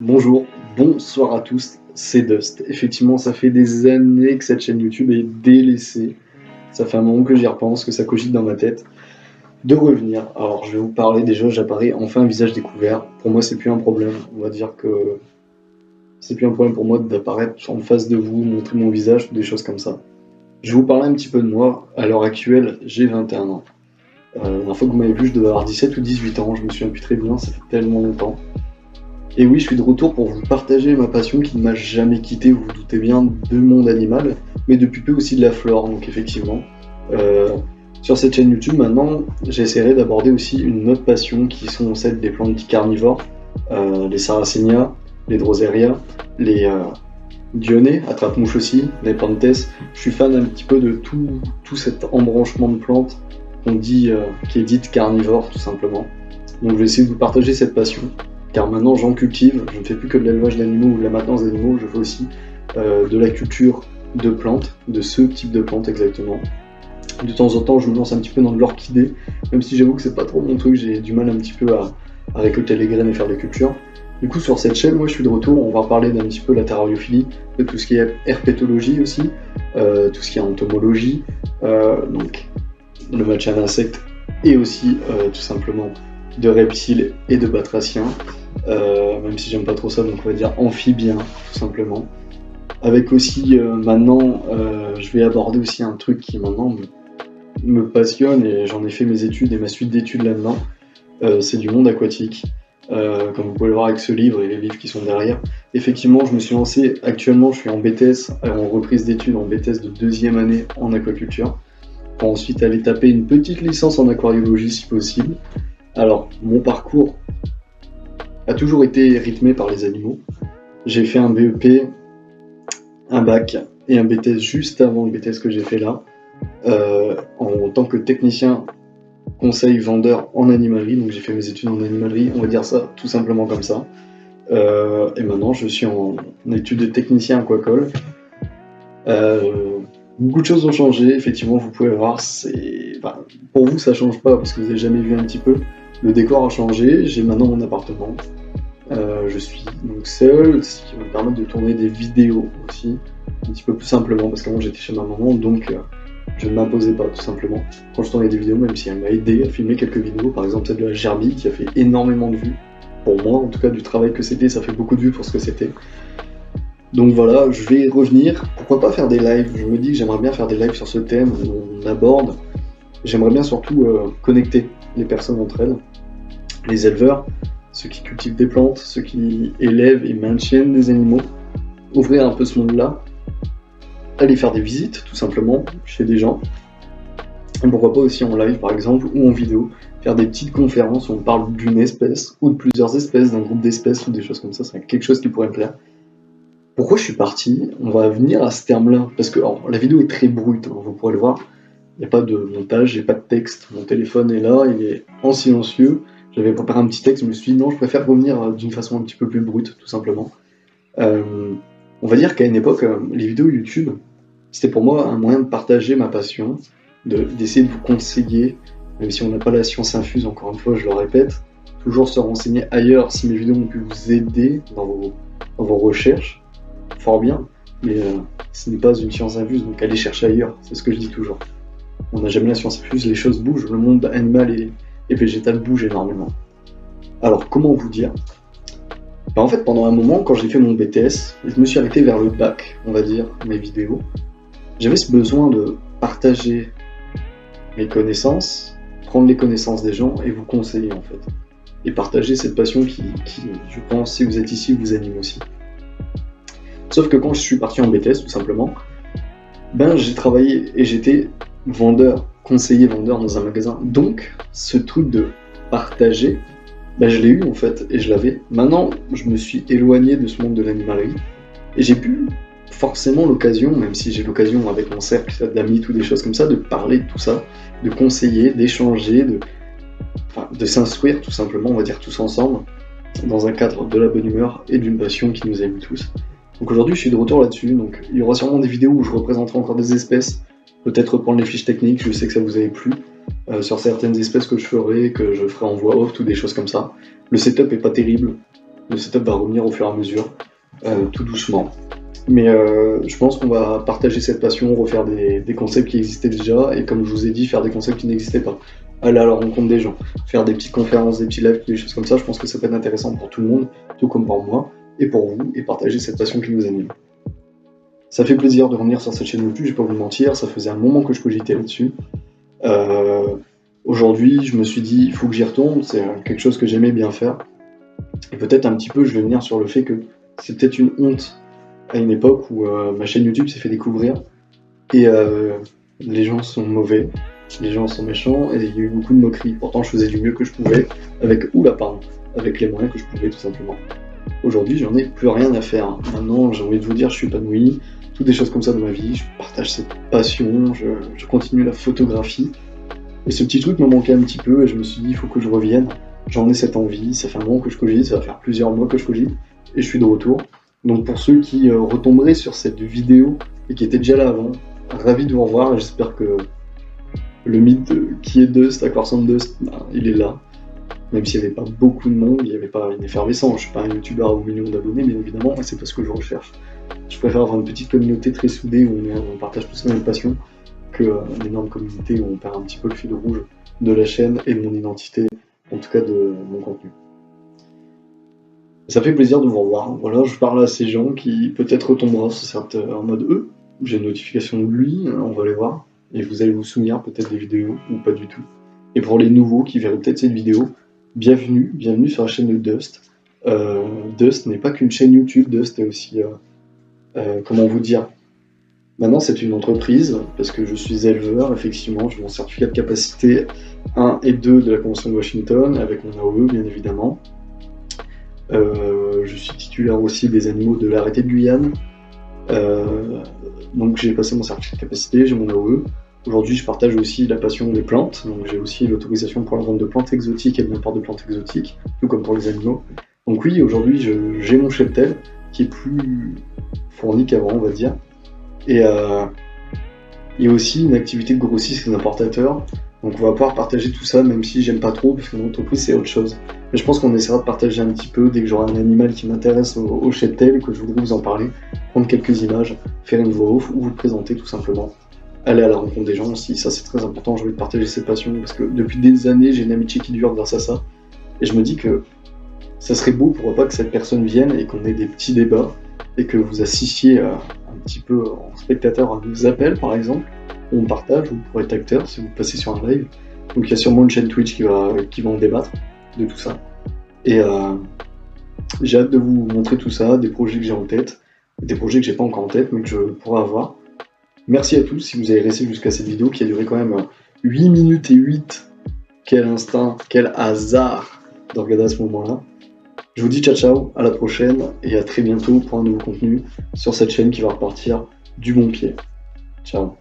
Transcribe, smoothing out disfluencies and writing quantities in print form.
Bonjour, bonsoir à tous, c'est Dust. Effectivement, ça fait des années que cette chaîne YouTube est délaissée. Ça fait un moment que j'y repense, que ça cogite dans ma tête de revenir. Alors, je vais vous parler déjà, j'apparais enfin un visage découvert. Pour moi, c'est plus un problème. On va dire que c'est plus un problème pour moi d'apparaître en face de vous, montrer mon visage, des choses comme ça. Je vais vous parler un petit peu de moi. À l'heure actuelle, j'ai 21 ans. La dernière fois que vous m'avez vu, je devais avoir 17 ou 18 ans. Je me souviens plus très bien, ça fait tellement longtemps. Et oui, je suis de retour pour vous partager ma passion qui ne m'a jamais quitté, vous vous doutez bien, de monde animal, mais depuis peu aussi de la flore, donc effectivement. Euh, sur cette chaîne YouTube, maintenant, j'essaierai d'aborder aussi une autre passion qui sont celles des plantes carnivores, les sarracénias, les droserias, les dionnées, attrape-mouches aussi, les pantes. Je suis fan un petit peu de tout cet embranchement de plantes qu'on dit, qui est dite carnivore, tout simplement. Donc je vais essayer de vous partager cette passion car maintenant j'en cultive, je ne fais plus que de l'élevage d'animaux ou de la maintenance d'animaux, je fais aussi de la culture de plantes, de ce type de plantes exactement. De temps en temps, je me lance un petit peu dans de l'orchidée, même si j'avoue que c'est pas trop mon truc, j'ai du mal un petit peu à récolter les graines et faire des cultures. Du coup, sur cette chaîne, moi je suis de retour, on va parler d'un petit peu la terrariophilie, de tout ce qui est herpétologie aussi, tout ce qui est entomologie, donc le match à l'insecte, et aussi tout simplement de reptiles et de batraciens. Même si j'aime pas trop ça, donc on va dire amphibien, tout simplement. Avec aussi, maintenant, je vais aborder aussi un truc qui maintenant me passionne, et j'en ai fait mes études et ma suite d'études là-dedans, c'est du monde aquatique. Comme vous pouvez le voir avec ce livre et les livres qui sont derrière. Effectivement, je me suis lancé, actuellement je suis en BTS, en reprise d'études, en BTS de 2e année en aquaculture, pour ensuite aller taper une petite licence en aquariologie si possible. Alors, mon parcours a toujours été rythmé par les animaux. J'ai fait un BEP, un bac et un BTS juste avant le BTS que j'ai fait là, en tant que technicien conseil vendeur en animalerie. Donc j'ai fait mes études en animalerie, on va dire ça tout simplement comme ça. Et maintenant je suis en études de technicien aquacole. Beaucoup de choses ont changé, effectivement, vous pouvez voir, enfin, pour vous ça change pas parce que vous avez jamais vu un petit peu. Le décor a changé, j'ai maintenant mon appartement. Je suis donc seul, ce qui va me permettre de tourner des vidéos aussi, un petit peu plus simplement, parce qu'avant j'étais chez ma maman, donc je ne m'imposais pas tout simplement quand je tournais des vidéos, même si elle m'a aidé à filmer quelques vidéos, par exemple celle de la Gerbille qui a fait énormément de vues, pour moi en tout cas, du travail que c'était, ça fait beaucoup de vues pour ce que c'était. Donc voilà, je vais revenir, pourquoi pas faire des lives, je me dis que j'aimerais bien faire des lives sur ce thème où on aborde, j'aimerais bien surtout connecter les personnes entre elles, les éleveurs, ceux qui cultivent des plantes, ceux qui élèvent et maintiennent des animaux, ouvrir un peu ce monde-là, aller faire des visites tout simplement chez des gens, et pourquoi pas aussi en live par exemple ou en vidéo, faire des petites conférences où on parle d'une espèce ou de plusieurs espèces, d'un groupe d'espèces ou des choses comme ça serait quelque chose qui pourrait me plaire. Pourquoi je suis parti? On va venir à ce terme-là, parce que alors, la vidéo est très brute, hein, vous pourrez le voir, il n'y a pas de montage, j'ai pas de texte, mon téléphone est là, il est en silencieux. J'avais préparé un petit texte, je me suis dit non, je préfère revenir d'une façon un petit peu plus brute, tout simplement. On va dire qu'à une époque, les vidéos YouTube, c'était pour moi un moyen de partager ma passion, d'essayer de vous conseiller, même si on n'a pas la science infuse, encore une fois, je le répète, toujours se renseigner ailleurs si mes vidéos ont pu vous aider dans vos recherches, fort bien, mais ce n'est pas une science infuse, donc allez chercher ailleurs, c'est ce que je dis toujours. On n'a jamais la science infuse, les choses bougent, le monde animal et végétal bouge énormément. Alors, comment vous dire? En fait, pendant un moment, quand j'ai fait mon BTS, je me suis arrêté vers le bac, on va dire, mes vidéos. J'avais ce besoin de partager mes connaissances, prendre les connaissances des gens et vous conseiller, en fait. Et partager cette passion qui, je pense, si vous êtes ici, vous anime aussi. Sauf que quand je suis parti en BTS, tout simplement, j'ai travaillé et j'étais vendeur, conseiller vendeur dans un magasin. Donc, ce truc de partager, je l'ai eu en fait, et je l'avais. Maintenant, je me suis éloigné de ce monde de l'animalerie, et j'ai plus forcément l'occasion, même si j'ai l'occasion avec mon cercle d'amis, ou des choses comme ça, de parler de tout ça, de conseiller, d'échanger, de s'instruire tout simplement, on va dire tous ensemble, dans un cadre de la bonne humeur et d'une passion qui nous aime tous. Donc aujourd'hui, je suis de retour là-dessus, donc il y aura sûrement des vidéos où je représenterai encore des espèces, peut-être reprendre les fiches techniques, je sais que ça vous avait plu, sur certaines espèces que je ferai en voix off ou des choses comme ça. Le setup est pas terrible, Le setup va revenir au fur et à mesure, tout doucement. Mais je pense qu'on va partager cette passion, refaire des concepts qui existaient déjà, et comme je vous ai dit, faire des concepts qui n'existaient pas. Aller à la rencontre des gens, faire des petites conférences, des petits lives, des choses comme ça, je pense que ça peut être intéressant pour tout le monde, tout comme pour moi, et pour vous, et partager cette passion qui nous anime. Ça fait plaisir de revenir sur cette chaîne YouTube, je vais pas vous mentir, ça faisait un moment que je cogitais là-dessus. Aujourd'hui, je me suis dit, il faut que j'y retourne, c'est quelque chose que j'aimais bien faire. Et peut-être un petit peu, je vais venir sur le fait que c'est peut-être une honte à une époque où ma chaîne YouTube s'est fait découvrir et les gens sont mauvais, les gens sont méchants et il y a eu beaucoup de moqueries. Pourtant, je faisais du mieux que je pouvais avec les moyens que je pouvais tout simplement. Aujourd'hui, j'en ai plus rien à faire. Maintenant, j'ai envie de vous dire, je suis épanoui, toutes des choses comme ça dans ma vie, je partage cette passion, je continue la photographie. Et ce petit truc me manquait un petit peu et je me suis dit, il faut que je revienne. J'en ai cette envie, ça fait un moment que je cogite, ça va faire plusieurs mois que je cogite et je suis de retour. Donc pour ceux qui retomberaient sur cette vidéo et qui étaient déjà là avant, ravi de vous revoir et j'espère que le mythe de qui est Dust, à quoi ressemble Dust, il est là. Même s'il n'y avait pas beaucoup de monde, il n'y avait pas une effervescence. Je suis pas un youtubeur à 1 million d'abonnés, bien évidemment, et c'est pas ce que je recherche. Je préfère avoir une petite communauté très soudée où on partage tous la même passion qu'une énorme communauté où on perd un petit peu le fil rouge de la chaîne et de mon identité, en tout cas de mon contenu. Ça fait plaisir de vous revoir. Voilà, je parle à ces gens qui peut-être retombera sur cette en mode j'ai une notification de lui, on va aller voir. Et vous allez vous souvenir peut-être des vidéos ou pas du tout. Et pour les nouveaux qui verraient peut-être cette vidéo, bienvenue sur la chaîne de Dust. Dust n'est pas qu'une chaîne YouTube, Dust est aussi, comment vous dire, maintenant c'est une entreprise, parce que je suis éleveur, effectivement, j'ai mon certificat de capacité 1 et 2 de la Convention de Washington, avec mon AOE bien évidemment. Je suis titulaire aussi des animaux de l'arrêté de Guyane. Donc j'ai passé mon certificat de capacité, j'ai mon AOE. Aujourd'hui, je partage aussi la passion des plantes, donc j'ai aussi l'autorisation pour la vente de plantes exotiques et de n'importe de plantes exotiques, tout comme pour les animaux. Donc oui, aujourd'hui, j'ai mon cheptel qui est plus fourni qu'avant, on va dire. Et il y a aussi une activité de grossiste et d'importateur. Donc on va pouvoir partager tout ça, même si j'aime pas trop, parce que mon entreprise c'est autre chose. Mais je pense qu'on essaiera de partager un petit peu dès que j'aurai un animal qui m'intéresse au cheptel et que je voudrais vous en parler, prendre quelques images, faire une voix off ou vous le présenter tout simplement. Aller à la rencontre des gens aussi, ça c'est très important, j'ai envie de partager cette passion parce que depuis des années j'ai une amitié qui dure grâce à ça. Et je me dis que ça serait beau pour pas que cette personne vienne et qu'on ait des petits débats et que vous assistiez un petit peu en spectateur à nos appels par exemple. On partage, vous pourrez être acteur si vous passez sur un live. Donc il y a sûrement une chaîne Twitch qui va en débattre de tout ça. Et j'ai hâte de vous montrer tout ça, des projets que j'ai en tête, des projets que j'ai pas encore en tête mais que je pourrais avoir. Merci à tous si vous avez resté jusqu'à cette vidéo qui a duré quand même 8 minutes et 8. Quel instinct, quel hasard de regarder à ce moment-là. Je vous dis ciao ciao, à la prochaine et à très bientôt pour un nouveau contenu sur cette chaîne qui va repartir du bon pied. Ciao.